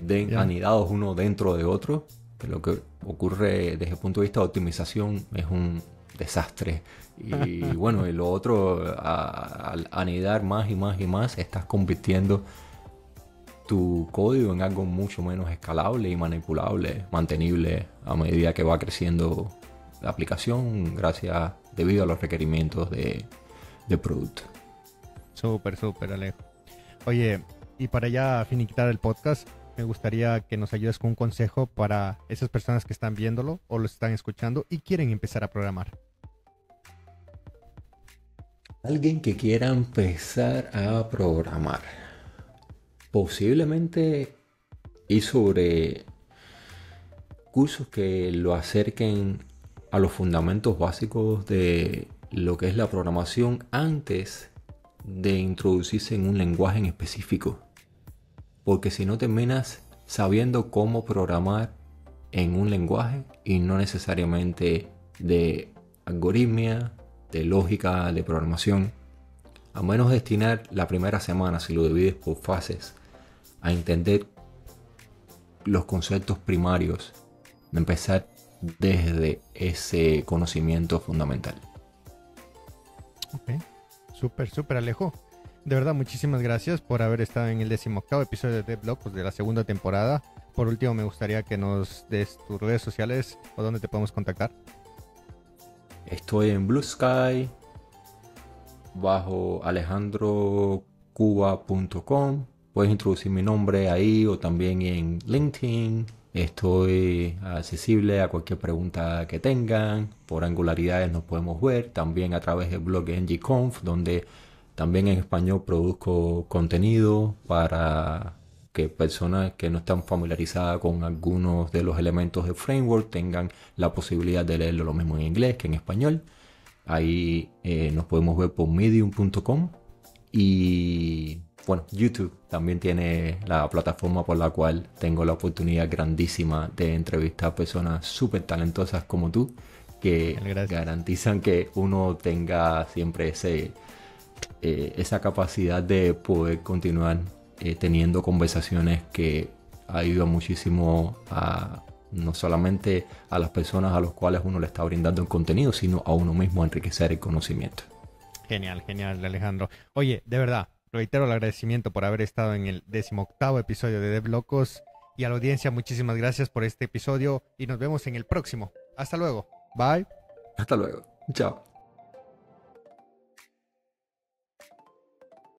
Ya. anidados uno dentro de otro. Que lo que ocurre desde el punto de vista de optimización es un desastre. Y bueno, y lo otro, al anidar más y más y más, estás convirtiendo tu código en algo mucho menos escalable y manipulable, mantenible a medida que va creciendo la aplicación debido a los requerimientos de producto. Súper, súper, Alejo. Oye, y para ya finiquitar el podcast, me gustaría que nos ayudes con un consejo para esas personas que están viéndolo o lo están escuchando y quieren empezar a programar. Alguien que quiera empezar a programar. Posiblemente y sobre cursos que lo acerquen a los fundamentos básicos de lo que es la programación antes de introducirse en un lenguaje en específico. Porque si no terminas sabiendo cómo programar en un lenguaje y no necesariamente de algoritmia, de lógica, de programación, a menos destinar la primera semana, si lo divides por fases, a entender los conceptos primarios, de empezar desde ese conocimiento fundamental. Ok, súper, súper, Alejo. De verdad, muchísimas gracias por haber estado en el 18º episodio de Devlog, pues, de la segunda temporada. Por último, me gustaría que nos des tus redes sociales o dónde te podemos contactar. Estoy en Blue Sky bajo alejandrocuba.com. Puedes introducir mi nombre ahí o también en LinkedIn. Estoy accesible a cualquier pregunta que tengan. Por Angularidades nos podemos ver. También a través del blog ngconf, donde también en español produzco contenido para que personas que no están familiarizadas con algunos de los elementos del framework tengan la posibilidad de leerlo lo mismo en inglés que en español. Ahí nos podemos ver por medium.com y bueno, YouTube también tiene la plataforma por la cual tengo la oportunidad grandísima de entrevistar personas súper talentosas como tú que garantizan que uno tenga siempre esa capacidad de poder continuar teniendo conversaciones que ayudan muchísimo no solamente a las personas a las cuales uno le está brindando el contenido, sino a uno mismo a enriquecer el conocimiento. Genial, genial, Alejandro. Oye, de verdad, reitero el agradecimiento por haber estado en el 18º episodio de Devlocos Y a la audiencia, muchísimas gracias por este episodio y nos vemos en el próximo. Hasta luego. Bye. Hasta luego. Chao.